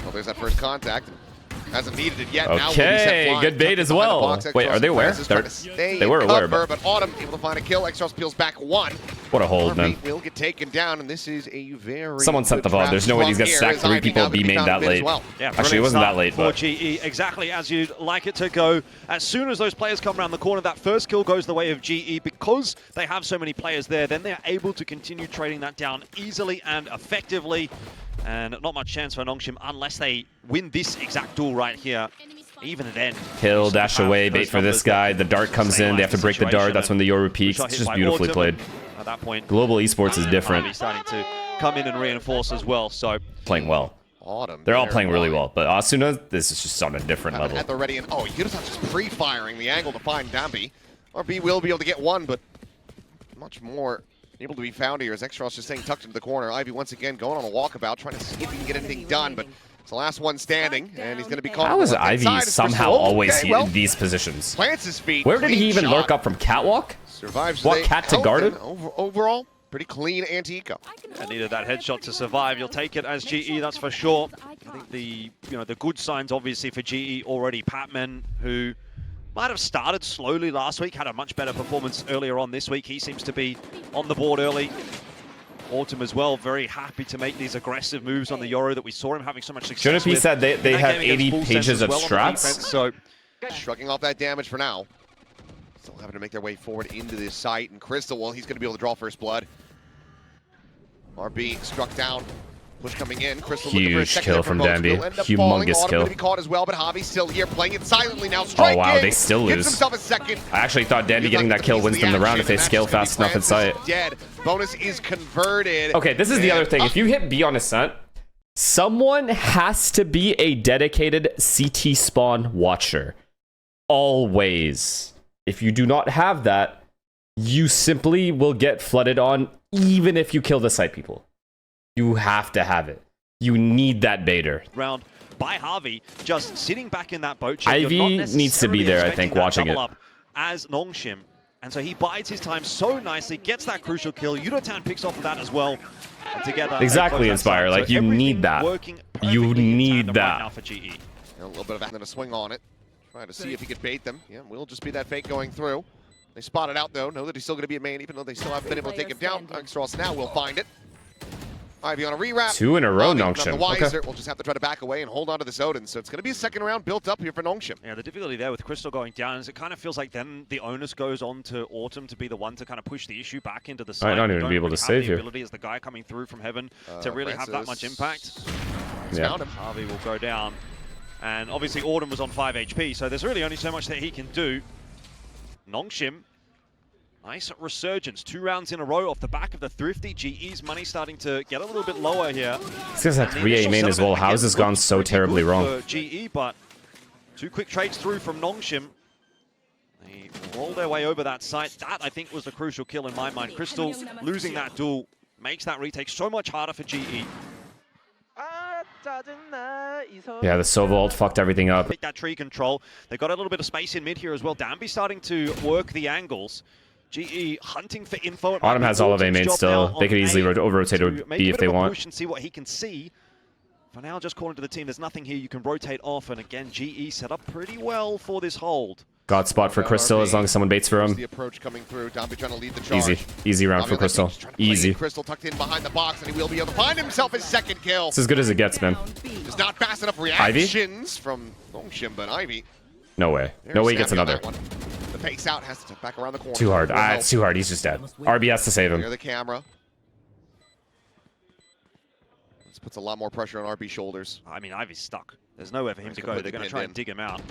Well, there's that first contact. Hasn't needed it yet. Okay, good bait as well. Wait, are they aware? They were aware, but Autumn able to find a kill. Extros peels back one. What a hold, man. Will get taken down, and this is a very someone sent the VOD. There's no way he's gonna stack 3 people and be main that late. Yeah, actually, it wasn't that late, for but GE, exactly as you'd like it to go. As soon as those players come around the corner, that first kill goes the way of GE. Because they have so many players there, then they're able to continue trading that down easily and effectively. And not much chance for Nongshim unless they win this exact duel right here. Even then, kill, dash away, bait for this guy. The dart comes in. They have to break the dart. That's when the Yoru peaks. It's just beautifully played. At that point, global esports is different. Starting to come in and reinforce as well. So playing well. Autumn, they're all playing really well, but Asuna, this is just on a different level. At the ready, and Yudasov just pre-firing the angle to find Dambi. RB will be able to get one, but much more able to be found here as Extros just staying tucked into the corner. Ivy once again going on a walkabout, trying to see if he can get anything done, but it's the last one standing, and he's going to be caught. How is Ivy somehow always in these positions? Plants his feet. Where did he even lurk up from? Catwalk? Survives. What cat to guard it? Overall, pretty clean anti-eco. I needed that headshot to survive. You'll take it as GE, that's for sure. I think the good signs obviously for GE already. Patman, who might have started slowly last week, had a much better performance earlier on this week. He seems to be on the board early. Autumn as well, very happy to make these aggressive moves on the Yoru that we saw him having so much success Shouldn't he said they have 80 pages of strats? So shrugging off that damage for now. Still having to make their way forward into this site, and Crystal, well, he's going to be able to draw first blood. RB struck down. Push coming in. Crystal huge kill from Dambi. Humongous kill. Be caught as well, but Javi's still here playing it silently now. Oh wow, they still lose. Gives himself a second. I actually thought Dambi getting that kill wins them the round if they scale fast enough in sight. Dead. Bonus is converted. Okay, this is the other thing. If you hit B on Ascent, someone has to be a dedicated CT spawn watcher. Always. If you do not have that, you simply will get flooded on even if you kill the site people. You have to have it. You need that baiter. Round by Harvey, just sitting back in that boat. Ivy needs to be there, I think, watching it. As Nongshim. And so he bides his time so nicely, gets that crucial kill. Yudotan picks off of that as well. And together, exactly, Inspire. Like, you need that. You need that. Right now for GE. A little bit of a swing on it. Trying to see if he could bait them. Yeah, will just be that fake going through. They spot it out, though. Know that he's still going to be a main, even though they still haven't been able to take him down. Extros now will find it. Ivy on a rewrap. 2 in a row, Nongshim. Okay. We'll just have to try to back away and hold on to this Odin. So it's going to be a second round built up here for Nongshim. Yeah, the difficulty there with Crystal going down is it kind of feels like then the onus goes on to Autumn to be the one to kind of push the issue back into the side. I don't even be able to save here. Ability as the guy coming through from heaven to really have that much impact. Yeah. Harvey will go down. And obviously Autumn was on 5 HP, so there's really only so much that he can do. Nongshim. Nice resurgence, 2 rounds in a row off the back of the Thrifty. GE's money starting to get a little bit lower here. This guy's at 3A main as well. How has this gone so terribly wrong? For GE, but 2 quick trades through from Nongshim. They roll their way over that site. That, I think, was the crucial kill in my mind. Crystal losing that duel makes that retake so much harder for GE. Yeah, the Sova ult fucked everything up. Pick that tree control. They got a little bit of space in mid here as well. Dambi starting to work the angles. GE hunting for info. Autumn has all of A main still. They could easily over-rotate to B if they want. Push and see what he can see. For now, just calling to the team, there's nothing here you can rotate off. And again, GE set up pretty well for this hold. God spot for Crystal as long as someone baits for him. The approach coming through. Dambi trying to lead the charge. Easy round for Crystal. Easy. Crystal tucked in behind the box, and he will be able to find himself his second kill. It's as good as it gets, man. Just not fast enough reactions from Nongshim, but Ivy. No way. No way he gets another. The face out has to tuck back around the corner. Too hard. It's too hard. He's just dead. RB has to save him. Near the camera. This puts a lot more pressure on RB's shoulders. I mean, Ivy's stuck. There's nowhere for him to go. They're going to try and dig him out.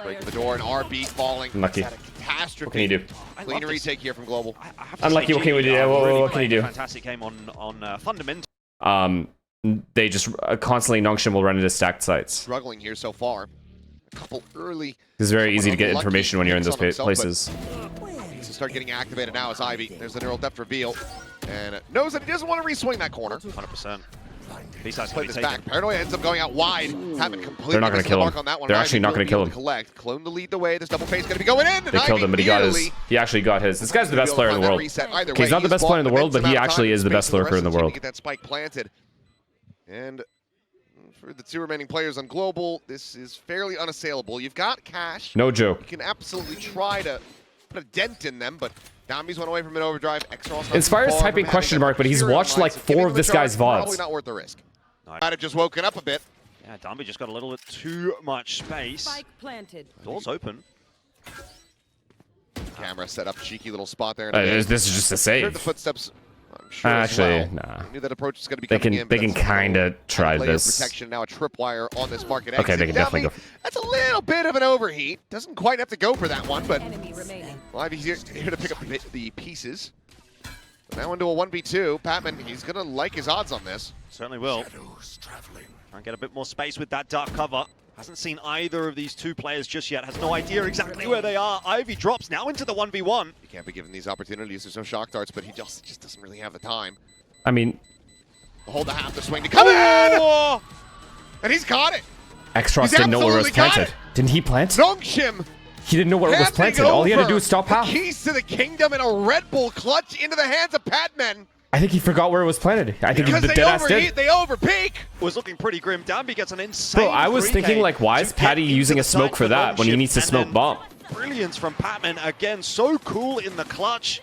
Breaking the door and RB falling. Unlucky. Catastrophe. What can he do? Clean retake here from Global. Unlucky. What can we do? What can he do? Fantastic game on fundamental. They just constantly Nongshim will run into stacked sites. Struggling here so far. A couple early. It's very easy to get information when you're in those places. Needs to start getting activated now as Ivy. There's the neural depth reveal. And knows that he doesn't want to re-swing that corner. 100%. Play this back. Paranoia ends up going out wide. Haven't completely. They're not going to kill him. They're actually not going to kill him. Collect. Clone to lead the way. This double face going to be going in. They killed him, but he got his. He actually got his. This guy's the best player in the world. Okay, he's not the best player in the world, but he actually is the best lurker in the world. Get that spike planted. And for the 2 remaining players on Global, this is fairly unassailable. You've got cash. No joke. You can absolutely try to put a dent in them, but Dami's went away from an overdrive. Inspire's typing question mark, but he's watched like 4 of this guy's Probably VODs. not worth the risk. No. Might have just woken up a bit. Yeah, Dambi just got a little bit too much space. Spike planted. Doors open. Camera set up, cheeky little spot there. This is just a Heard save. the footsteps. I'm sure Actually, as well. nah. I knew that approach was going to be They coming can in. But that's kind of try layer of this. protection, now a tripwire on this market Okay, exit. they can definitely Dami, go. That's a little bit of an overheat. Doesn't quite have to go for that one, but Enemy remaining. well, Ivy's here to pick up the pieces. So now into a 1v2. Patman, he's going to like his odds on this. Certainly will. Try and get a bit more space with that dark cover. Hasn't seen either of these 2 players just yet. Has no idea exactly where they are. Ivy drops now into the 1v1. He can't be given these opportunities. There's no shock darts, but he just doesn't really have the time. I mean, Hold the half the swing to come in! And he's got it! Extros He's didn't know where it was absolutely got planted. it. Didn't he plant? Nongshim He didn't know where it was handing planted. All he had to over do was stop the half. keys to the kingdom in a Red Bull clutch into the hands of Patman. I think he forgot where it was planted. I think Because the they dead ass overheat, did. they overpeak. Was looking pretty grim. Dambi gets an insane Bro, I was 3K thinking like, why is to Patty get into using the a smoke site for that when he Nongshim, needs to and smoke then bomb? Brilliance from Patman again. So cool in the clutch.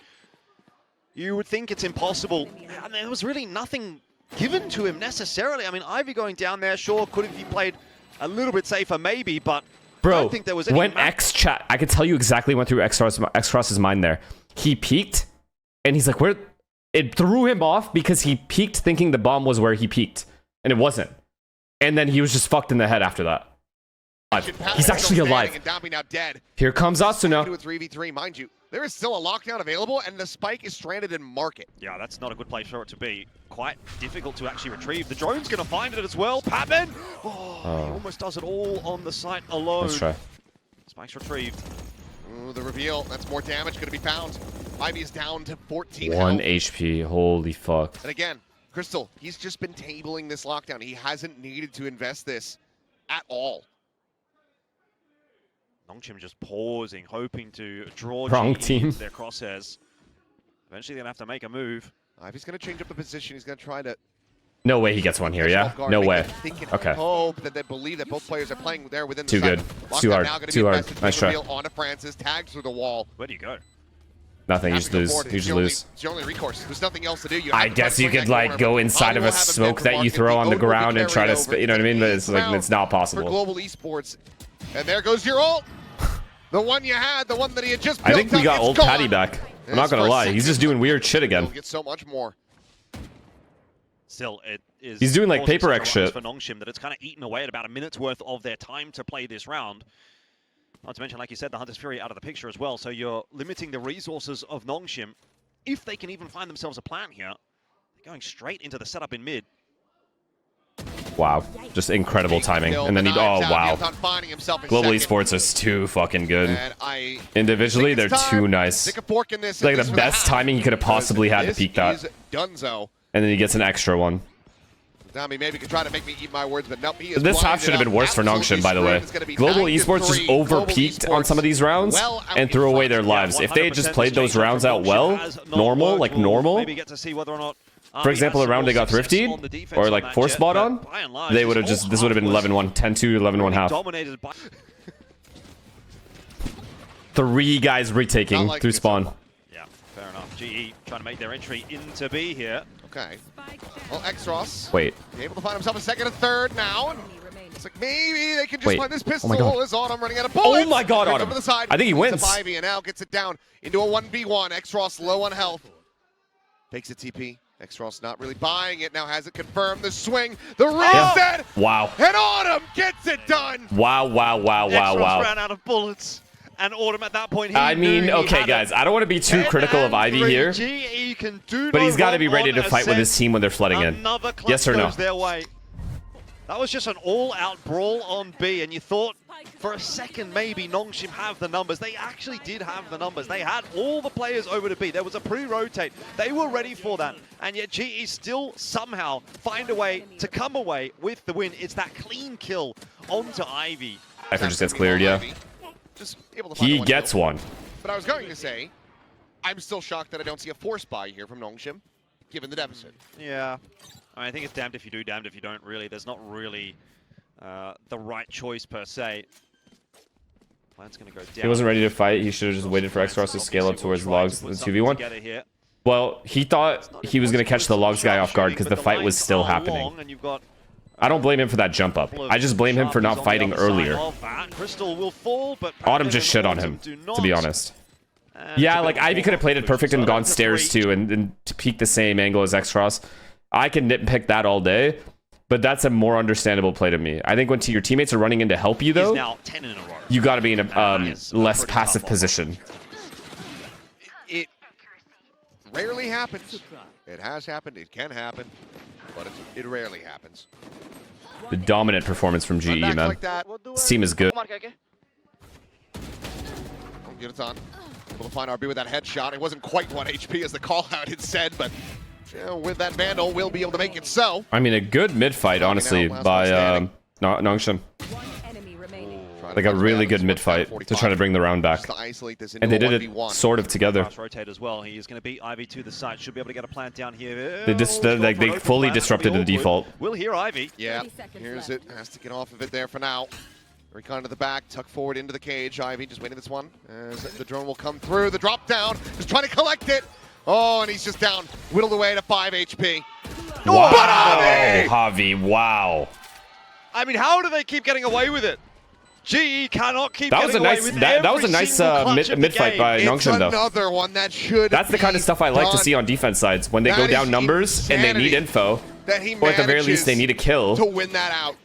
You would think it's impossible. And there was really nothing given to him necessarily. I mean, Ivy going down there, sure, could have he played a little bit safer maybe, but I Bro, don't think there was any when X chat, I could tell you exactly what went through X-Cross's mind there. He peeked, and he's like, where? It threw him off because he peeked thinking the bomb was where he peeked, and it wasn't. And then he was just fucked in the head after that. He's actually alive. And Dambi now dead. Here comes Do Asuna. a 3v3, mind you. There is still a lockdown available, and the spike is stranded in market. Yeah, that's not a good place for it to be. Quite difficult to actually retrieve. The drone's going to find it as well. Patman! Oh, he almost does it all on the site alone. Let's try. Spike's retrieved. Ooh, the reveal. That's more damage going to be found. Ivy is down to 14 1 health. HP. Holy fuck. And again, Crystal, he's just been tabling this lockdown. He hasn't needed to invest this at all. Nongshim just pausing, hoping to draw Wrong GE team. into their crosshairs. Eventually, they're going to have to make a move. Ivy's going to change up the position. He's going to try to... No way he gets one here, yeah? No way. Okay. Hope that they believe that both players are playing there within the Too site. good. Lockdown Too hard. now gonna be Too hard. invested. Nice try. Reveal onto Francis, tagged through the wall. Where do you go? Nothing. You Have just to go lose. forward. You It's just the only- lose. It's the only recourse. There's nothing else to do. You I have to try guess to you swing could that like corner, go but inside Ivy of will a have smoke man that you market. throw on the Oden will be ground and try carried to, over. you know what I mean? But it's like it's not For possible. Global Esports. And there goes your ult. The one you had, the one that he had just I built think we up, got it's old gone. Patty back. I'm not It's gonna for a lie. He's second. just doing weird shit He'll again. get so much more. Still, it is. He's doing, like, causing paper such a X rush shit. for Nongshim that it's kind of eaten away at about a minute's worth of their time to play this round. Not to mention, like you said, the Hunter's Fury out of the picture as well. So you're limiting the resources of Nongshim. If they can even find themselves a plan here, they're going straight into the setup in mid. Wow. Just incredible timing. And then he. Oh wow. Global Esports is too fucking good. Individually, they're too nice. Stick a fork in this. Like the best timing he could have possibly had to peek that. Dunzo. And then he gets an extra one. Dami maybe could try to make me eat my words, but nope, he is This half blinded should have been up. worse for Absolutely Nongshim, by the way. screwed. It's gonna be Global 9-3. Esports just Global over-peaked on some of these rounds well out and in threw away front. their lives. If they had just played those rounds out well, normal, like normal, Maybe get to see whether or not for example, a round they got thrifted or like force spot on, they would have just, this would have been 11-1, 10-2, 11-1 half. Dominated by 3 guys retaking like through this. spawn. Yeah, fair enough. GE trying to make their entry into B here. Okay. Well, Xross Wait, able to find himself a second and third now. And it's like maybe they can just Wait. find this pistol. Oh my God. Is Autumn running out of bullets? Oh my God, Brings Autumn. him to the side. I think he Picks wins. up Ivy and now gets it down into a 1v1. Xross low on health. Fakes a TP. Xross not really buying it. Now has it confirmed. The swing. The reset. wow. And Autumn gets it done. Wow, wow, wow, wow, Extras wow. ran out of bullets, and Autumn at that point. He I knew mean, he okay, had guys, it. I don't want to be too critical of Ivy here, GE can do but no he's got to wrong be ready on to fight with his Ascent. team when they're flooding in. Another clutch Yes or no? goes their way. That was just an all-out brawl on B, and you thought for a second maybe Nongshim have the numbers. They actually did have the numbers. They had all the players over to B. There was a pre-rotate. They were ready for that, and yet GE still somehow find a way to come away with the win. It's that clean kill onto Ivy. Cypher just gets cleared, yeah. Just able to find He the gets kill. one. But I was going to say, I'm still shocked that I don't see a force buy here from Nongshim, given the deficit. Yeah. I think it's damned if you do, damned if you don't, really. There's not really the right choice, per se. Plan's going to go down. He wasn't ready to fight. He should have just waited for X-Ross to scale up towards Logs in 2v1. Well, he thought he was going to catch the Logs guy off guard because the fight was still happening. I don't blame him for that jump up. I just blame him for not fighting earlier. Autumn just shit on him, to be honest. Yeah, like Ivy could have played it perfect and gone stairs too and to peek the same angle as X-Cross. I can nitpick that all day, but that's a more understandable play to me. I think when your teammates are running in to help you, though, you got to be in a less passive position. It rarely happens. It has happened. It can happen, but it rarely happens. The dominant performance from GE, man. Like that. This team is good. Get it on. Able to find RB with that headshot. It wasn't quite 1 HP as the call out had said, but with that Vandal, we'll be able to make it so. I mean, a good mid-fight, honestly, by Nongshim. Like a really good mid-fight to try to bring the round back. And they did it sort of together. Rotate as well. He is going to beat Ivy to the side. Should be able to get a plant down here. They fully disrupted the default. We'll hear Ivy. Yeah, here's it. Has to get off of it there for now. Recon to the back, tuck forward into the cage. Ivy just waiting this one. As the drone will come through. The drop down. Just trying to collect it. Oh, and he's just down. Whittled away to 5 HP. Wow. But Javi, wow. I mean, how do they keep getting away with it? GE cannot keep that was a nice that was a nice mid fight by Nongshim, though. Another one that should That's the kind of stuff I like to see on defense sides when they go down numbers and they need info, or at the very least they need a kill. To win that out.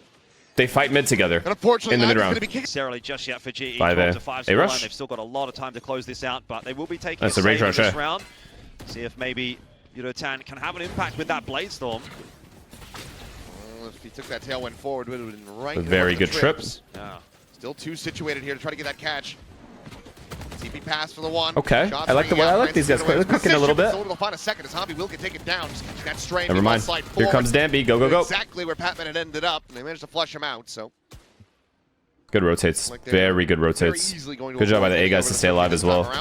They fight mid together in the mid round. Necessarily just yet for GE. 5A. They rush. They've still got a lot of time to close this out, but they will be taking That's a range rush this round. See if maybe Yudotan can have an impact with that Blade Storm. Well, if he took that tailwind forward, it would have been right. A very good trips. Yeah. Still 2 situated here to try to get that catch. TP pass for the 1. Okay, Shots I like these guys. They're cooking a little bit. They'll find a second as Hobby will can take it down. Just catching that strain. Never mind. Here comes Dambi. Go, go, go. Exactly where Patman had ended up. And they managed to flush him out. So good rotates. Very good rotates. Good job by the A guys to stay alive as well.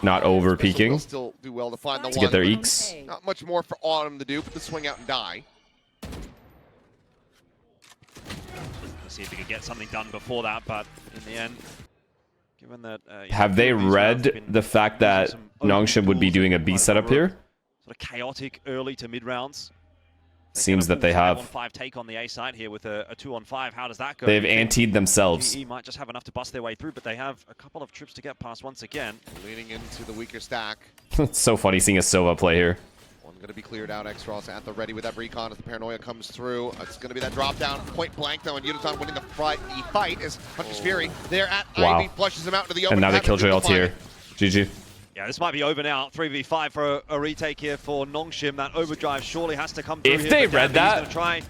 Not over peeking. Still do well to find the to get their eeks. Not much more for Autumn to do, but to swing out and die. Let's see if we can get something done before that, but in the end, given that have they read the fact that Nongshim would be doing a B setup here? Sort of chaotic early to mid rounds. Seems that they have. 5 take on the A side here with a 2-on-5. How does that go? They've anteed themselves. GE might just have enough to bust their way through, but they have a couple of trips to get past once again. Leaning into the weaker stack. It's so funny seeing a Sova play here. One going to be cleared out. X-Ross at the ready with that recon as the paranoia comes through. It's going to be that drop down, point blank though, and Yudotan winning the fight as Hunter's Fury there at Ivy flushes him out into the open. And now the Killjoy ult here. GG. Yeah, this might be over now. 3v5 for a retake here for Nongshim. That overdrive surely has to come through. If they read that, he's going to try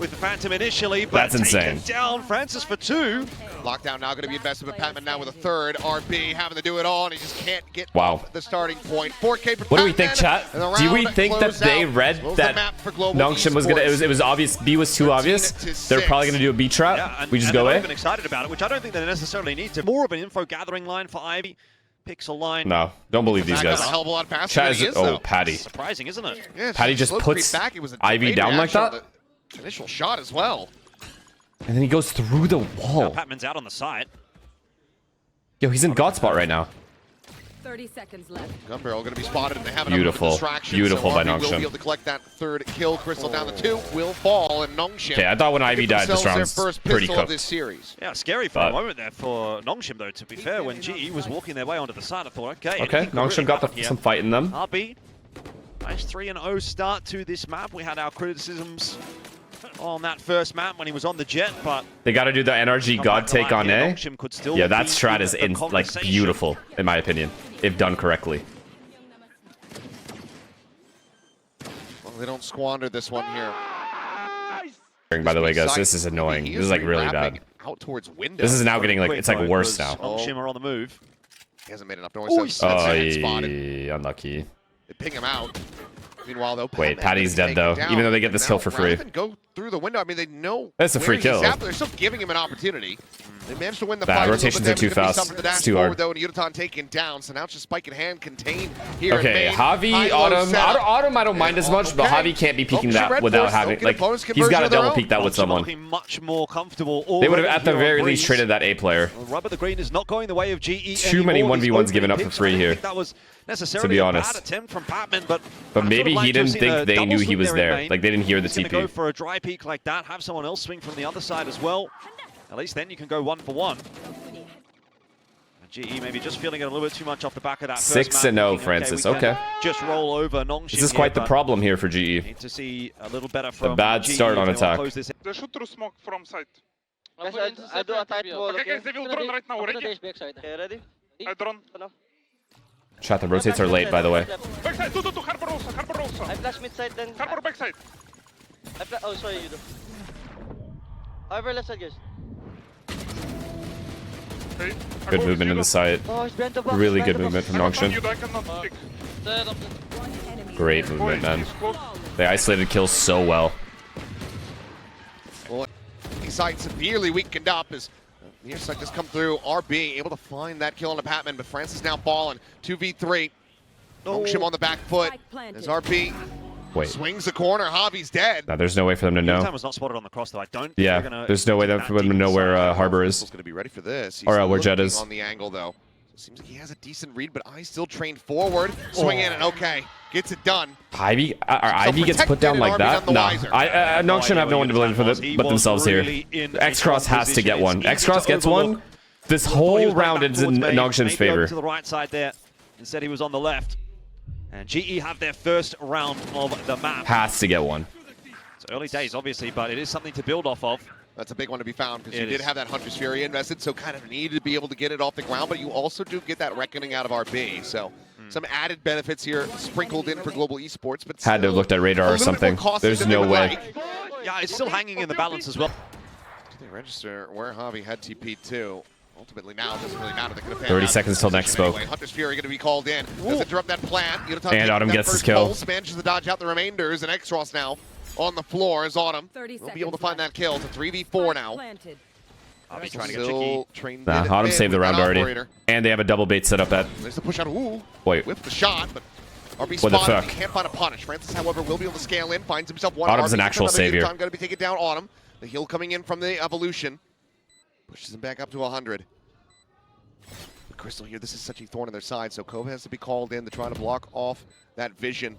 with the Phantom initially, but that's insane. Down Francis for 2. Lockdown now going to be invested with Patman now with a 3rd. RB having to do it all, and he just can't get off the starting point. 4K for what do we think, chat? Do we think that they read that Nongshim was gonna? It was obvious. B was too obvious. They're probably gonna do a B trap. Yeah, we just go A. I've been excited about it, which I don't think they necessarily need to. More of an info gathering line for Ivy. Pixel line. No, don't believe these guys. A hell of a lot faster than he is, though. Patty. Surprising, isn't it? Yeah, Patty just puts Ivy down like that. Initial shot as well. And then he goes through the wall. Patman's out on the side. Yo, he's in God spot right now. 30 seconds left. Gun barrel going to be spotted, and they have beautiful, beautiful by Nongshim. Will be able to collect that 3rd kill. Crystal down to 2 will fall, and Nongshim. Okay, I thought when Ivy died, this round's pretty cooked. This series. Yeah, scary for a moment there for Nongshim, though. To be fair, when GE was walking their way onto the side, I thought, okay, Nongshim got some fight in them. RB, nice 3-0 start to this map. We had our criticisms on that first map when he was on the jet, but they got to do the NRG God take on A. Yeah, that strat is like beautiful in my opinion, if done correctly. Well, they don't squander this one here. By the way, guys, this is annoying. This is like really bad. Out towards window. This is now getting like it's like worse now. Nongshim are on the move. He hasn't made enough noise. Oh, unlucky. They ping him out. Meanwhile, though, Wait, Patman Patty's gonna dead, take him though, down. even though they get And this kill now for free. rather than go through the window, I mean, they know That's a free where kill. he's at, but they're still giving him an opportunity. They managed to win the Nah, fight. rotations are too fast. It's too hard. Though, and Yudotan taken down, so now it's just spike in hand contained here. Okay, in main. Javi, High-low Autumn. setup. Autumn, I don't mind as much, but Okay. Javi can't be peeking Nongshim that Red without Force, having, don't get a like, bonus he's got conversion to of their double own. peek that with Nongshim someone. looking much more comfortable. They would have, already at the here on very least, Breeze. traded that A player. Well, Rubber the Green is not going the way of GE Too many anymore. 1v1s These given up opening for free picks, I here. don't think that was necessarily be a honest. bad attempt from Patman, but But I maybe would've he liked to have didn't seen think a they double knew he swing was in there. main. Like, they didn't hear the He's gonna TP. go for a dry peek like that, have someone else swing from the other side as well. At least then you can go 1-for-1. And GE maybe just feeling it a little bit too much off the back of that first 6-0, map, thinking, Francis. we can Okay. just roll over Nongshim. This is quite the problem here for GE. Need to see a little better from bad GE start if on they wanna attack. close this in. They shoot through smoke from side. Guys, I do a tight wall. Okay, guys, they will drone right now. After Ready? dash backside. Okay, ready? I drone. Chat, the rotates are late, by the way. Backside, two, Harbor also, I flash mid side then. Harbor backside. Oh, sorry, you do. However, left side, guys. Okay. I Good go movement in with the site. Oh, it's behind the box. Really behind good the movement box. from Nongshim. you, I cannot pick. One enemy. Great Boy, movement, man. he's close. They isolated kills so well. Well, the side severely weakened up as the intersect has come through. RB able to find that kill on the Patman, but Francis now fallen. 2v3. Nongshim on the back foot. Spike planted. As RB Wait. swings the corner, Javi's dead. No, there's no way for them to Time know. was not spotted on the cross though. I don't think Yeah, they're gonna there's no way take for them to deep know where inside. Harbor is. Crystal's gonna be ready for this. He's Or, where Jet looking is. on the angle though. Seems like he has a decent read, but I still train forward. Swing in and okay, gets it done. Ivy, Ivy gets put down like protected and that? RB none the Nah, wiser. Nongshim have no one to blame for He but was themselves here. really in a X-Cross strong has to get position. one. It's easy X-Cross to gets overlook. one. This Thought he whole was back round is in towards main, Nongshim's maybe over favor. to the right side there. Instead he was on the left. And GE have their first round of the map. Has to get one. It's early days obviously, but it is something to build off of. That's a big one to be found because you It did is. have that Hunter's Fury invested, so kind of needed to be able to get it off the ground, but you also do get that reckoning out of RB. So some added benefits here sprinkled in for global esports, but Had to have still looked at radar a or little bit more something. costly There's than they no would way. like. Yeah, it's still hanging in the balance as well. Did they register where Javi had TP too? Ultimately now it doesn't really matter. They're going to fan 30 out seconds the till next position spoke. anyway. Hunter's Fury going to be called in. Does interrupt that plan. Yudotan And taking Autumn that gets his first kill. pulse, manages to dodge out the remainders, and X-Ross now on the floor as Autumn 30 will be able to seconds find left. that kill. It's a 3v4 now. Planted. I'll be trying to get Still tricky. trained Nah, in Autumn mid saved the with round that already. operator. And they have a double bait set up at. There's the push out. Ooh. Wait. Whipped the shot, but RB What the spotted. fuck? He can't find a punish. Francis, however, will be able to scale in, finds himself one. Autumn's RB an actual savior. Time going to be taken down. Autumn. The heal coming in from the evolution pushes him back up to 100. But Crystal here, this is such a thorn in their side, so Kova has to be called in to try to block off that vision.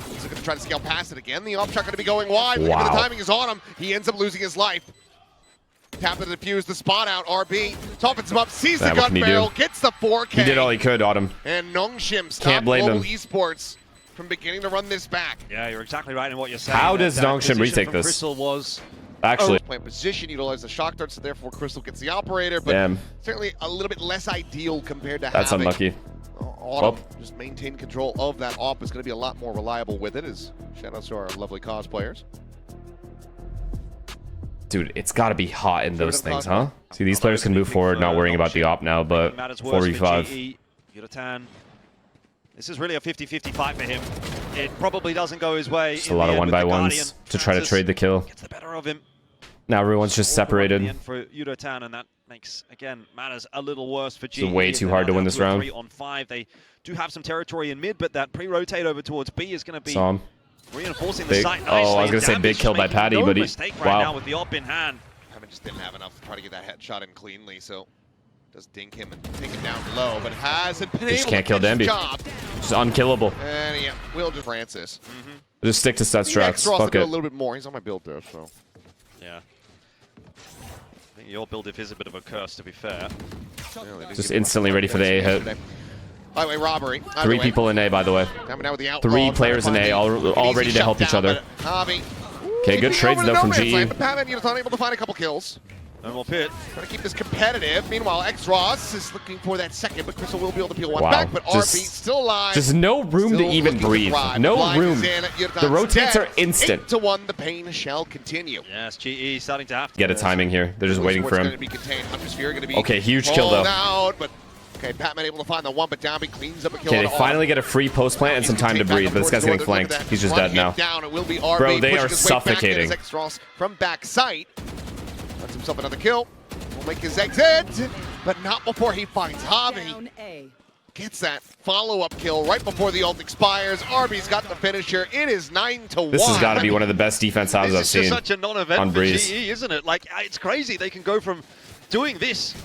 He's going to try to scale past it again. The off shot going to be going wide. But Wow. the timing is on him. He ends up losing his life. Tap to defuse the spot out. RB softens him up, sees the What gun can he barrel, do? gets the 4K. He did all he could, Autumn. And Nongshim stopped Can't blame Global him. Esports from beginning to run this back. Yeah, you're exactly right in what you're saying. How does That Nongshim position retake from this? Crystal was Actually, Plant position, utilize the shock dart, so therefore Crystal gets the operator, but damn. certainly a little bit less ideal compared to That's having unlucky. Autumn just maintain control of that op is going to be a lot more reliable with it. As shout out to our lovely cosplayers. Dude, it's got to be hot in those Sort of things, huh? See, these players can move forward, not worrying about the op now, but matters worse for 4v5. GE. Yudotan. This is really a 50-50 fight for him. It probably doesn't go his way. Just in a lot the of end with the one-by-ones Guardian. to try to Francis trade the kill. gets the better of him. Now everyone's just All the way at the separated. end for Yudotan, and that makes, again, matters a little worse for GE. It's way as too they're hard now to win down this to a round. 3-on-5. They do have some territory in mid, but that pre-rotate over towards B is going to be Saw him. reinforcing Big- the site oh, I was nicely. gonna say Dambi's big kill by making Patty, no but he- mistake right wow. now with the op in hand. Hammond just didn't have enough to try to get that headshot in cleanly, so does dink him and take him down low, but hasn't been Just able can't to kill finish the Dambi. job. Just unkillable. And yeah, will just Francis. Just stick to set The strats. X-Ross Fuck to do a it. little bit more. He's on my build there, so. Yeah. I think your build diff is a bit of a curse, to be fair. Yeah, they did Just give him instantly a ready for the A hit. yesterday. Highway robbery. Either 3 way, people in A, by the way. coming out with the outlaw, 3 trying to players in find A, the all easy ready to help each shutdown, other. but Javi Okay, good keeping trades over though to from no man's GE. land, but Patman is unable to find a couple kills. No more pit. Trying to keep this competitive. Meanwhile, X-Ross is looking for that second, but Crystal will be able to peel one Wow, back, but just- RB still alive. Just no room to Still even looking breathe. thrive. No Blind room. is in, Yudotan's The rotates dead. are instant. 8-1, the pain shall continue. Yes, GE starting to have to. Get a timing here. They're just waiting for Going to him. be contained. Hunter's Fury going to be Okay, huge kill, though. pulled out, but Okay, Batman able to find the one, but Dambi cleans up a kill. Okay, they on finally get a free post plant and some time to breathe, but this guy's getting flanked. He's just dead now. Down. It will be RB Bro, they pushing are his way back in suffocating. as Extros from back sight. Gets himself another kill. Will make his exit, but not before he finds Javi. Gets that follow-up kill right before the ult expires. RB's got the finisher. It is 9-1. This has got to be one of the best defense houses I've This seen. is just such a non-event on for Breeze. GE, isn't it? Like, it's crazy. They can go from doing this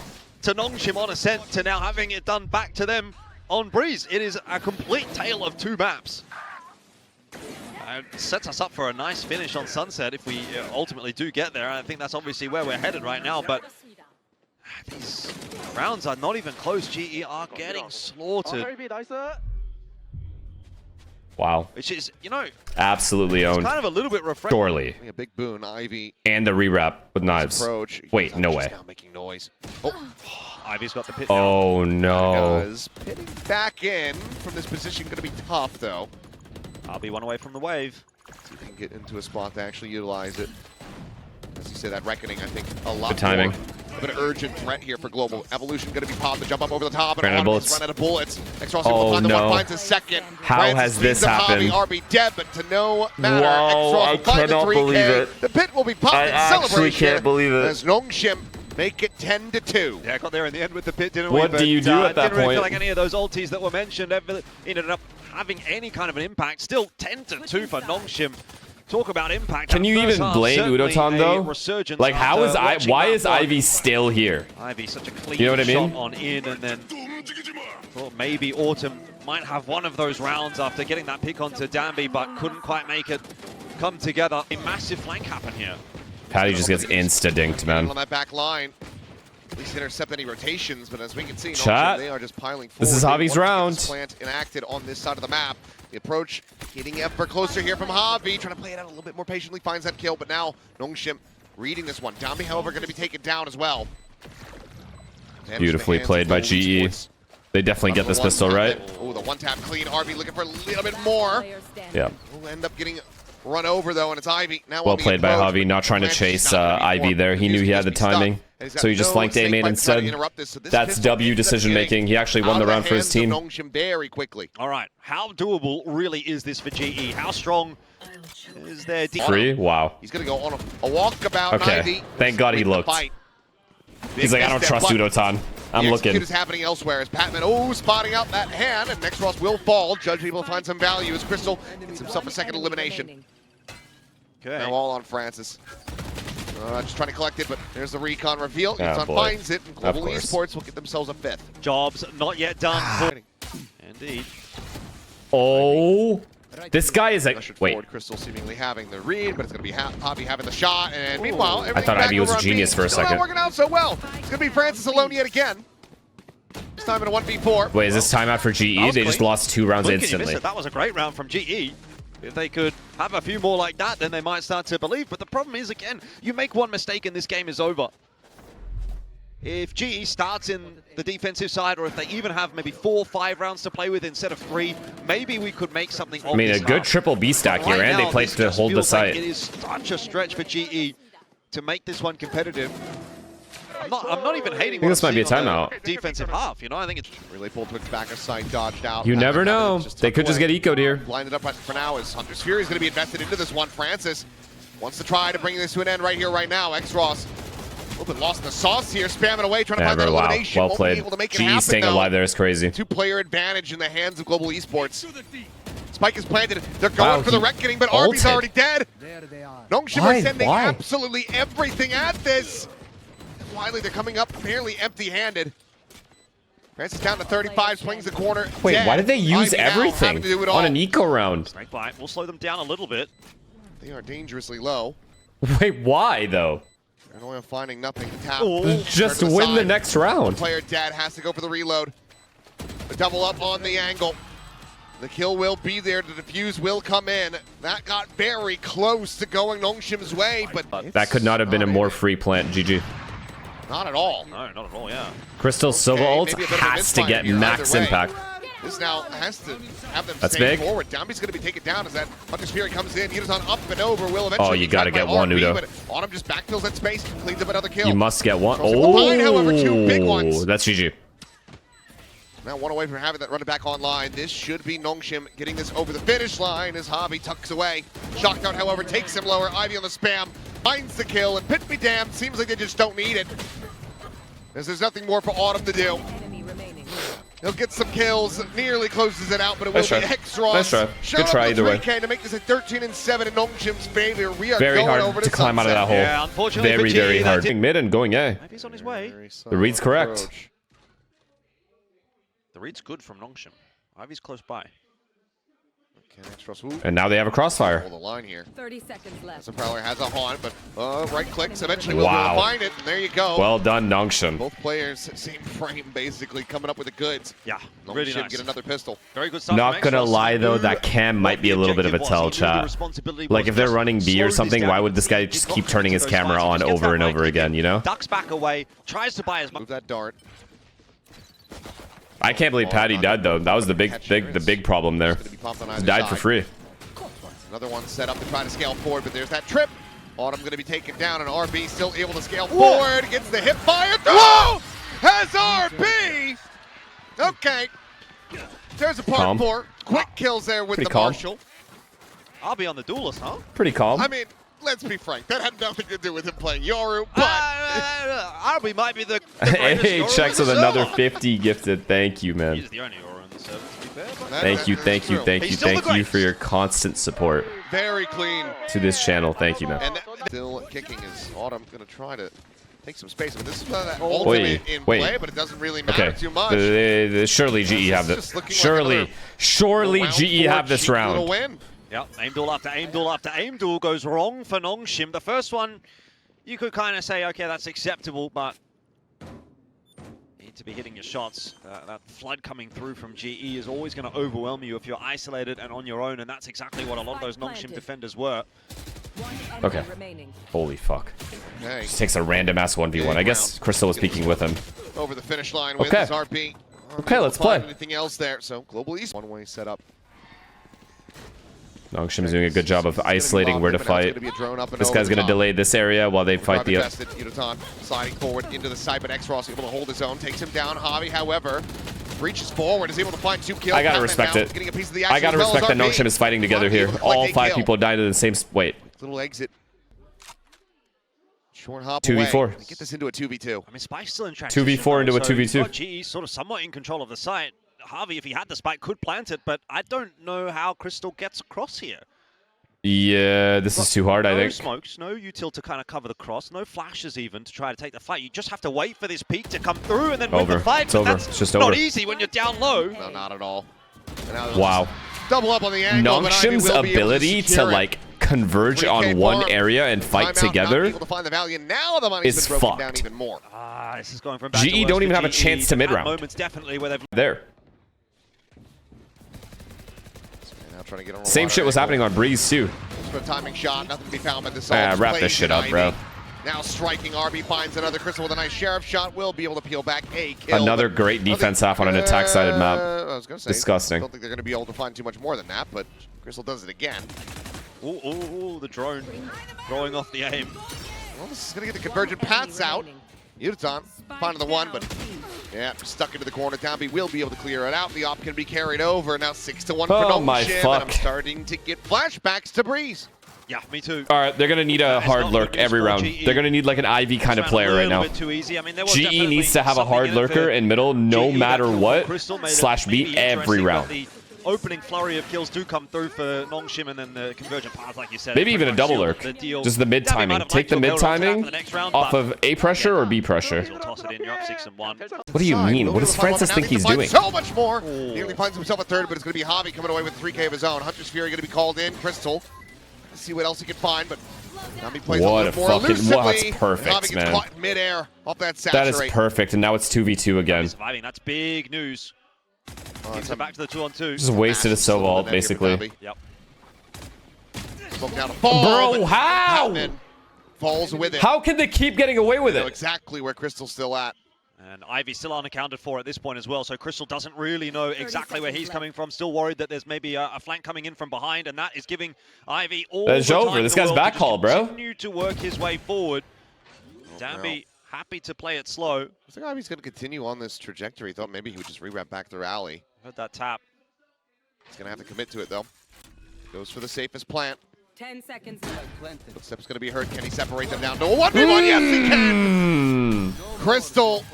to Nongshim on Ascent to now having it done back to them on Breeze. It is a complete tale of two maps. And sets us up for a nice finish on Sunset if we ultimately do get there. And I think that's obviously where we're headed right now. But these rounds are not even close. GE are getting slaughtered. Wow. Which is, you know, Absolutely it's owned. kind of a little bit refreshing. Surely. A big boon, Ivy. And the rewrap with knives. Approach. Wait, no way. Now making noise. Oh, Ivy's got the pit now. Oh no. does. Pitting back in from this position going to be tough, though. I'll be one away from the wave. See if he can get into a spot to actually utilize it. As you say, that Reckoning, I think, a lot Good timing. more of an urgent threat here for Global. Evolution going to be popped, the jump up over the top, and Ran out of Autumn's bullets. run out of bullets. Extros Oh, will find the no. one, finds a second. How Francis has this cleans up happened? Javi, RB dead, but to no matter. Whoa, Extros I will find the cannot 3K. believe it. The pit will be popped I in actually celebration can't believe it. as Nongshim make it 10-2. Yeah, got there in the end with the pit, didn't we? What do you do at that didn't really point? feel like any of those ultis that were mentioned ever ended up having any kind of an impact. Still 10-2 for Nongshim. Talk about impact. Can That you first even half, blame certainly Udotan a though? resurgence Like, how is after watching why that is one. Ivy still here? Ivy such a clean You know what I mean? shot on in, and then thought maybe Autumn might have one of those rounds after getting that pick onto Dambi, but couldn't quite make it come together. A massive flank happen here. Patty just gets insta-dinked, man. On that back line. At least intercept any rotations, but as we can see, Chat. they are just piling forward. This is They Javi's want to get round. this plant enacted on this side of the map. The approach getting ever closer here from Javi, trying to play it out a little bit more patiently, finds that kill, but now Nongshim reading this one. Dami, however, going to be taken down as well. Damage Beautifully in the hands played of by Global GE. Esports. They definitely get this pistol, right? Oh, the one-tap clean. RB looking for a little bit more. Yeah. We'll end up getting run over, though, and it's Ivy. Now Well on the played by approach, Javi, not trying to Francis is chase not gonna be Ivy formed. there. He knew he had the Refused to be stuck, timing, and he's got so he just no flanked snake A-main bite to try to instead. interrupt this. So this That's pistol W ends up decision getting making. He actually out won the of round for his hands team. of Nongshim very quickly. All right, how doable really is this for GE? How strong is their defense? Free? Wow. He's going to go on a walkabout. Okay. 90 Thank God he with the looked. bite. He's Big like, I don't misstep, trust but Udotan. I'm the looking. execute is happening elsewhere as Patman, spotting out that hand, and next Ross will fall. Judge able to find some value as Crystal gets himself a second elimination. Okay. Now all on Francis. Just trying to collect it, but there's the recon reveal. Ah, Udotan boy. finds it, and Global course. Esports will get themselves a fifth. Jobs not yet done. Indeed. Oh. This guy is like, Ushered wait. forward, Crystal seemingly having the read, but it's going to be Javi having the shot, and meanwhile, everything thought back Ivy was over a on genius B. for a Still second. not working out so well. It's going to be Francis alone yet again. This time in a 1v4. Wait, is this timeout for GE? was They just clean. lost 2 rounds Look, can you miss instantly. it? That was a great round from GE. If they could have a few more like that, then they might start to believe. But the problem is, again, you make one mistake and this game is over. If GE starts in the defensive side, or if they even have maybe 4 or 5 rounds to play with instead of 3, maybe we could make something of I mean, a this good half. triple B stack here, Right and they now, played this to just hold the feels like site. It is such a stretch for GE to make this one competitive. I'm not even hating. I think this might be a timeout. Defensive half, you know. I think it's Relay pulled towards back of sight, dodged out. You never Patman know. having They could just get ecoed here. Blinded up for now as Hunter's Fury is going to be invested into this one. Francis wants to try to bring this to an end right here, right now. X-Ross a little bit lost in the sauce here, spamming away, trying to find that Never, wow. elimination. Well Won't be played. able to make it GE happen, staying though. alive there is crazy. 2-player advantage in the hands of Global Esports. Spike is planted. They're going Wow, for the he reckoning, but RB's ulted. already dead. Nongshim Why? are sending Why? absolutely everything at this. Wiley, they're coming up barely empty-handed. Francis down to 35, swings the corner. Wait, dead. why did they use Ivy now everything having to do it on all. an eco round? Strike bite. We'll slow them down a little bit. They are dangerously low. Wait, why though? Paranoia finding nothing to tap. Just Turn to win the side. next round. Player dead, has to go for the reload. The double up on the angle. The kill will be there. The defuse will come in. That got very close to going Nongshim's way, but That could not have been a it's more free plant. GG. not at all. No, not at all. Yeah. Crystal Silva Okay, ult maybe a bit of a has to misfire get here, max either way. impact. This now has to have them That's stay big. forward. Dambi's going to be taken down as that Hunter's Fury comes in. Udotan up and over. Will eventually Oh, you be gotta grabbed by get one, RB, Udo. but Autumn just backfills that space, cleans up another kill. You must get one. From behind, however, 2 big Oh, ones. that's GG. Now one away from having that running back online. This should be Nongshim getting this over the finish line as Javi tucks away. Shockdart, however, takes him lower. Ivy on the spam, finds the kill, and pit me damned, seems like they just don't need it. As there's nothing more for Autumn to do. He'll get some kills, nearly closes it out, but it will be Extros. Nice try. Good try either way. To make this a 13-7 in Nongshim's favor. We are Very going hard over to climb out of that hole. Yeah, unfortunately Very, for GE, very hard. that Going mid and going A. Maybe he's on his way. The read's correct. The read's good from Nongshim. Ivy's close by. Okay, Extros. And now they have a crossfire. Hold the line here. 30 seconds left. The Prowler has a haunt, but right clicks. Eventually we'll Wow. find it, and there you go. Well done, Nongshim. Both players, same frame, basically coming up with the goods. Yeah, Nongshim really nice. get another pistol. Very good start. Not from gonna Extros. lie though, Knew that cam might what be the a little bit of a objective tell, was. He knew the chat. responsibility Like was if they're just running B slow or this something, down. why would this guy He's just got keep to turning get his those camera fights. He on just gets over that and right over click again, in, you know? Ducks back away, tries to buy as much. Move that dart. I can't believe Patty died though. That was the big problem there. Gonna be popped on He either died for side. free. Another one set up to try to scale forward, but there's that trip. Autumn going to be taken down, and RB still able to scale forward. Gets the hip fire through. Has RB. Okay. There's a part Calm. 4. Quick kills there with Pretty the calm. Marshall. I'll be on the duelist, huh? Pretty calm. I mean, let's be frank. That had nothing to do with him playing Yoru, but Arby might be the Hey, greatest checks Yoru with in the another show. 50 gifted. Thank you, man. He's the only Yoru in the server, to be fair. But Thank you, thank you, thank you, He's still the thank you greatest. for your constant support very clean. to this channel. Thank you, man. And still kicking is Autumn going to try to take some space. I mean, this is that Wait, ultimate in wait. play, but it doesn't really matter Okay. too much. Surely GE have This this. is looking like Surely, another surely round GE 4 have this cheap little round. win. Yeah, aim duel after aim duel after aim duel goes wrong for Nongshim. The first one, you could kind of say, okay, that's acceptable, but you need to be hitting your shots. That flood coming through from GE is always going to overwhelm you if you're isolated and on your own, and that's exactly what a lot of those Nongshim defenders were. Okay. Holy fuck. Okay. Just takes a random ass 1v1. I guess Crystal was speaking with him. Over the finish line with Okay. his RP. Okay, let's Find play. Anything else there? So Global East one-way setup. Nongshim's doing a good job of isolating where to fight. This guy's gonna delay this area while they fight the. Yudotan sliding forward into the side, but X-Ross able to hold his own, takes him down. Javi, however, reaches forward, is able to find 2 kills. I gotta Patman respect now it. getting a piece of the I action gotta as well respect as that RB. Nongshim is fighting together here. Able to All collect a 5 kill. people died in the same. Wait. Little exit. Short hop 2v4. away. Get this into a 2v2. I mean, Spike's still in transition. 2v4 into a though, so 2v2. you've got GE sort of somewhat in control of the site. Harvey, if he had the spike, could plant it, but I don't know how Crystal gets across here. Yeah, this is too hard, I No think. smokes, no util to kind of cover the cross, no flashes even to try to take the fight. You just have to wait for this peak to come through and then win Over. the fight. It's but over. That's It's just not over. easy when you're down low. No, not at all. And now they'll Wow. just double up on the angle. but Ivy Nongshim's will be able ability to secure it. like converge 3K on one farm. area and fight Timeout, not together. able to find the value. Now the money's is been broken down fucked. even more. Ah, this is going from bad to GE worse don't for even have a GE. chance to They've had mid-round. moments definitely where they've There. Now trying to get on a Same water shit was angle. happening on Breeze too. For a timing shot, nothing to be found by the Ah, Salt. wrap this shit up, bro. Now striking, RB finds another Crystal with a nice Sheriff shot. Will be able to peel back a kill. Another but great I think, defense half on an attack-sided map. I was gonna say, Disgusting. I don't think they're going to be able to find too much more than that, but Crystal does it again. Ooh, ooh, ooh, the drone throwing off the aim. Well, this is going to get the convergent paths out. Yudotan finding the one, but yeah, stuck into the corner. Dambi will be able to clear it out. The op can be carried over. Now 6-1 for Oh my Nongshim, fuck. and I'm starting to get flashbacks to Breeze. Yeah, me too. All right, they're gonna need a That is hard not lurk good news every for round. GE. They're gonna need like an Ivy kind of This player round a right little now. bit too easy. I mean, there was GE definitely needs to have a something hard in it lurker for in middle, no GE. matter That what. Crystal made it Slash maybe beat every interesting, round. but the opening flurry of kills do come through for Nongshim, and then the convergent path, like you said. Maybe even a pretty double much lurk. sealed the deal. Just the mid Dambi might timing. have Take liked the to mid have held on to that timing for the next round, off but of A pressure or B pressure. he'll toss it in. You're up 6-1. What do you mean? What does Francis think he's doing? So much more. Nearly finds himself a third, but it's going to be Javi coming away with 3K of his own. Hunter's Fury going to be called in. Crystal. Let's see what else he can find, but Dami plays What a a little more fucking- elusively. wow, that's perfect, Javi gets man. caught in midair off that That saturate. is perfect, and now it's 2v2 again. Surviving, that's big news. Gets him back to the 2-on-2. Just wasted a so vault, basically. Yep. Spoke down a fall, Bro, but how? Patman falls with it. How can they keep getting away with Know it? exactly where Crystal's still at. And Ivy still unaccounted for at this point as well, so Crystal doesn't really know exactly where he's coming from. Still worried that there's maybe a flank coming in from behind, and that is giving Ivy all It's the over. time This in the guy's world to back just haul, bro. continue to work his way forward. Dambi happy to play it slow. I think Ivy's going to continue on this trajectory. Thought maybe he would just re-wrap back through alley. Heard that tap. He's going to have to commit to it, though. Goes for the safest plant. 10 seconds. Footsteps going to be heard. Can he separate them down to a 1v1? Yes, he can! Crystal.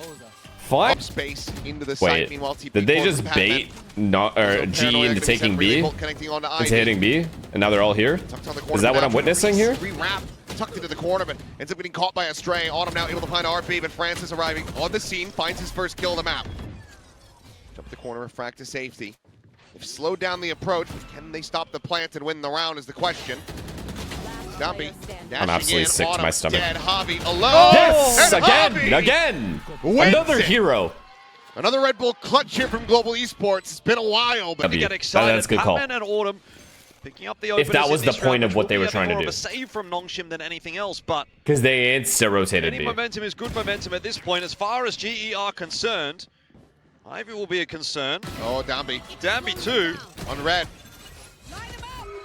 Fine. Up space into the site. Wait, Meanwhile, TP did they forward just from bait Patman. GE into taking B? Connecting onto Into Ivy. hitting B? And now they're all here? Tucked on the corner Is that what now. I'm witnessing here? Re-wrap, tucked into the corner, but ends up getting caught by a stray. Autumn now able to find RB, but Francis arriving on the scene, finds his first kill of the map. Jump the corner, refract to safety. They've slowed down the approach, but can they stop the plant and win the round is the question. Dambi I'm absolutely sick to my stomach. Dead, Javi alone. Yes! And Again! Javi Again! wins Another it. hero! Another Red Bull clutch here from Global Esports. It's been a while, but W. Get excited. That's a good call. Patman and Autumn picking up the openers If that was in the this point round, of what which they will were be trying to more do. of a save from Nongshim than anything else, but Because they insta-rotated any B. momentum is good momentum at this point. As far as GE are concerned, Ivy will be a concern. oh, Dambi Dambi too. on red.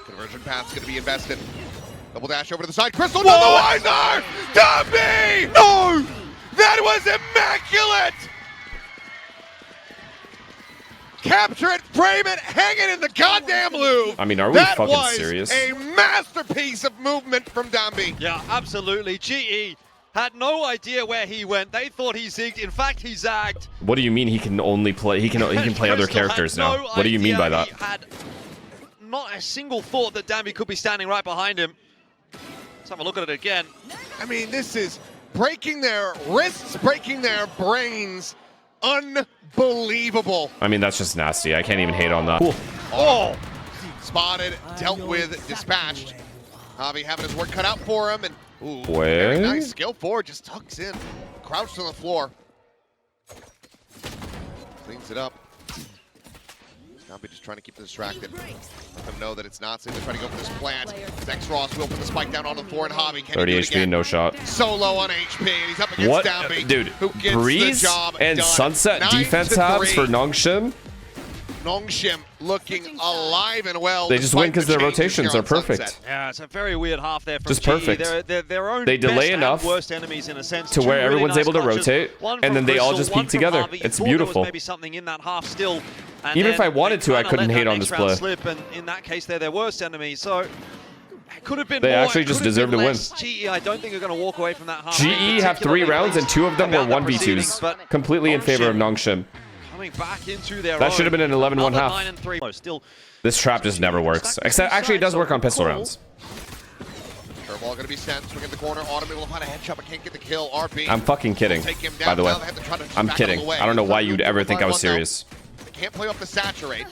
Conversion path's gonna be invested. Double dash over to the side. Crystal down the wiser! Dambi! No! That was immaculate! Capture it, frame it, hang it in the goddamn loop! I mean, are we that fucking was serious? A masterpiece of movement from Dambi. Yeah, absolutely. GE had no idea where he went. They thought he zigged. In fact, he zagged. What do you mean he can only play? He can play other Crystal had characters no now. What do you mean by idea. that? He had not a single thought that Dambi could be standing right behind him. Let's have a look at it again. I mean, this is breaking their wrists, breaking their brains. Unbelievable. I mean, that's just nasty. I can't even hate on that. Cool. Oh! Spotted, dealt with, dispatched. Javi having his work cut out for him, and ooh, very Wait. nice. Skill forward, just tucks in. Crouched on the floor. Cleans it up. Dambi just trying to keep them distracted. Let them know that it's not safe. They're trying to go for this plant. Next Ross will put the spike down on the floor, and Javi can 30 do it HP, again. no shot. Solo on HP, and he's up against What? Dambi, Dude, who gets Breeze the job and done. Sunset 9 defense to tabs 3. for Nongshim? Nongshim looking alive and well. They just win despite because the their changes rotations here are on perfect. Sunset. Yeah, it's a very weird half there from Just GE. perfect. They're their own They delay best and enough worst enemies in a sense. to Two where really everyone's nice able to clutches. rotate, One and from then they all Crystal, just one peek from together. Javi. You It's thought there was beautiful. maybe something in that half still. And Even if then I wanted they to, I kinda couldn't let hate that on next this round play. Slip, and in that case, they're their worst enemy. So it could have been They more. actually it just could have deserve been to win. less. GE, I don't think are going to walk away from that half. GE have 3 rounds, and 2 of them were About the 1v2s. proceedings, but Completely in favor of Nongshim. coming back into their That should have been an 11-1 Another half. 9 and 3. Oh, still. This trap just never works. Except, actually, it does work on pistol rounds. Curveball going to be sent. Swing at the corner. Autumn able to find a headshot, but can't get the kill. RB. I'm fucking kidding, Take him down. by the way. Now they have to try to I'm back kidding. him away. I don't know why He's you'd got ever room to think I was find one, though. serious. They can't play off the saturate.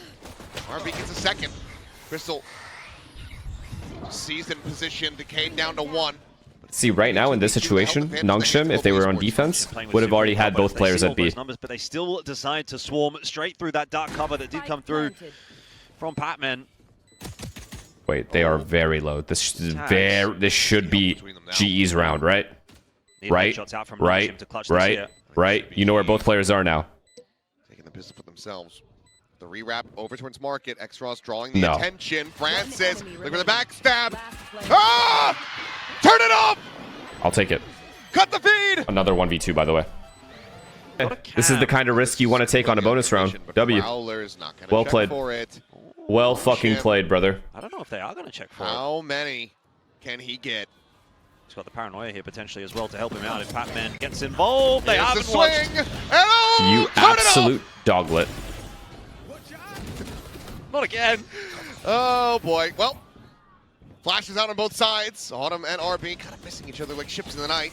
RB gets a second. Crystal sees in position. Decayed down to 1. See, right now in this situation, Nongshim, if they were on defense, would have already had both players at B. Numbers, but they still decide to swarm straight through that dark cover that did come through from Patman. Wait, they are very low. This should be GE's round, right? Need Right, headshots out from right, Nongshim to clutch this right, here. right. You know where both players are now. Taking the pistol for themselves. The rewrap over towards Market. X-Ross drawing the No. attention. Francis, look for the backstab. Ah! Turn it off! I'll take it. Cut the feed! Another 1v2, by the way. This is the kind of risk you want to take on a bonus round. W. Prowler's not gonna Well check played. for it. Well fucking played, brother. I don't know if they are going to check for it. How many can he get? He's got the paranoia here potentially as well to help him out if Patman gets involved. They Here's the haven't swing! watched. And oh, You turn it off! absolute doglet. Not again. Oh boy. Well, flashes out on both sides. Autumn and RB kind of missing each other like ships in the night.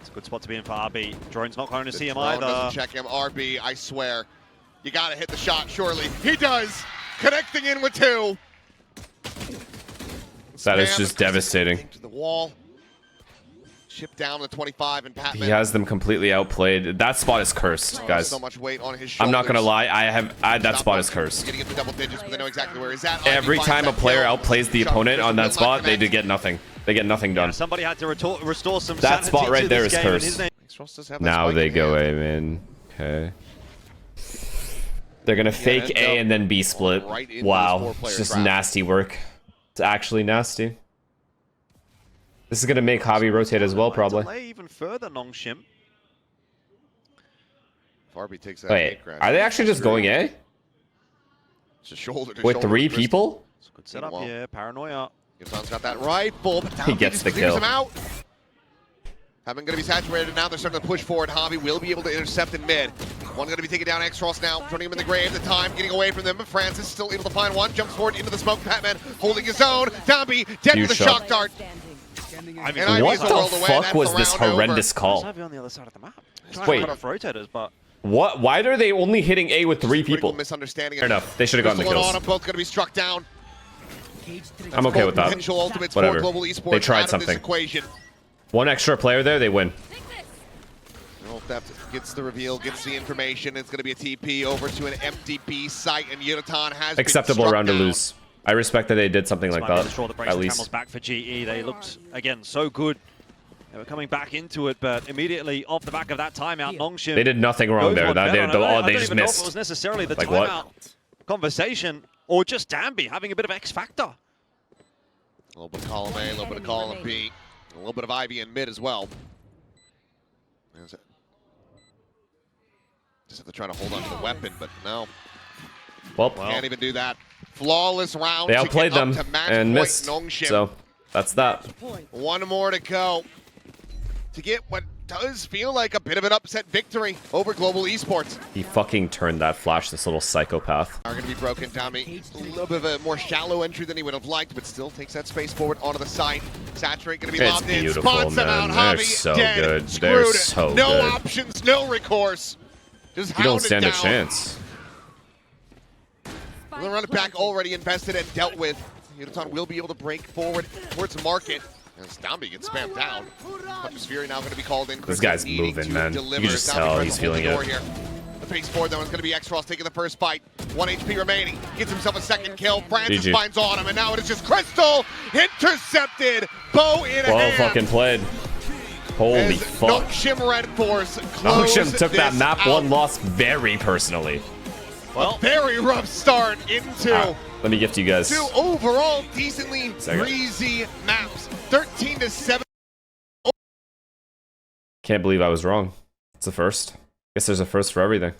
It's a good spot to be in for RB. Drone's not going to see him Drone either. doesn't check him. RB, I swear. You gotta hit the shot, surely. He does! Connecting in with 2. That is Spam just goes devastating. to the wall. Chip down to 25 and Patman. He has them completely outplayed. That spot is cursed, guys. So much weight on his shoulders. I'm not gonna lie. That Not spot much. is cursed. Getting into double digits, but they know exactly where he's at. Every RB time a finds that player kill. outplays the Shot opponent on that will not spot, they connect. do get nothing. They get nothing done. Somebody had to restore some That sanity spot right to there this is game, and cursed. his name- X-Ross does have that Now spike they in go hand. A in. Okay. They're gonna fake ends A up and then B split. right into this Wow. four-player It's just trap. nasty work. It's actually nasty. This is gonna make Hobby rotate as well, probably. Delay even further, Nongshim. Farby takes that. Wait, gate crash. are they actually just going A? It's a shoulder to With shoulder 3 with Crystal. people? It's a good setup Meanwhile, here. Paranoia. Yutan's got that rifle, but He Dambi gets just the clears kill. him out. Haven't going to be saturated now. They're starting to push forward. Hobby will be able to intercept in mid. One going to be taking down X-Ross now, turning him in the grave. The time getting away from them, but Francis still able to find one. Jumps forward into the smoke. Batman holding his own. Dambi dead Huge with a shot. shock dart. Ivy And What Ivy's a the world away. fuck That's was the this round horrendous Where's call? Ivy on the other side of the map? Trying Wait. to cut off rotators, but What? Why are they only hitting A with 3 Critical people? misunderstanding. Fair enough. They should have gotten the Crystal and kills. Autumn both going to be struck down. I'm okay with that. Potential ultimates Whatever. for Global Esports They tried out of this something. equation. One extra player there, they win. Well, Theft gets the reveal, gets the information. It's going to be a TP over to an empty B site, and Yutan has Acceptable been struck round to down. lose. I respect that they did something like might be the that, straw that breaks at the least. camel's back for GE. They looked, again, so good. They were coming back into it, but immediately off the back of that timeout, Nongshim They did nothing wrong goes there. one That, better. they, And I oh, they don't just even know if it was missed. necessarily the Like timeout what? conversation, or just Dambi having a bit of X factor. A little bit of column A, a little bit of column B, a little bit of Ivy in mid as well. There's it. Just have to try to hold on to the weapon, but no, Well, can't even do that. Flawless round. they to outplayed get up them to match and point missed. Nongshim. So, that's that. One more to go to get what does feel like a bit of an upset victory over Global Esports. He fucking turned that flash, this little psychopath. Are going to be broken. Dami, a little bit of a more shallow entry than he would have liked, but still takes that space forward onto the site. Saturate going to be It's locked in. beautiful, Spots him man. out. They're Javi so dead. good. They're Screwed. so no good. options, no recourse. Just You don't hounded stand a down. chance. The running back already invested and dealt with. Yutan will be able to break forward towards market. As Dambi gets spammed down. Puncher's Fury now going to be called in. This guy's Needing moving, to man. You deliver. can just Dambi tell trying he's to hold feeling the door it. here. The pace forward though is going to be X-Ross taking the first fight. 1 HP remaining. Gets himself a second kill. Francis GG. finds Autumn, and now it is just Crystal intercepted. Bow in Well hand. fucking played. Holy As fuck. Nongshim Red Force Nongshim took that this map out. 1 loss very personally. Well, Very rough start into Let me gift you guys. 2 overall decently Second. breezy maps. 13-7. Can't believe I was wrong. It's a first. Guess there's a first for everything.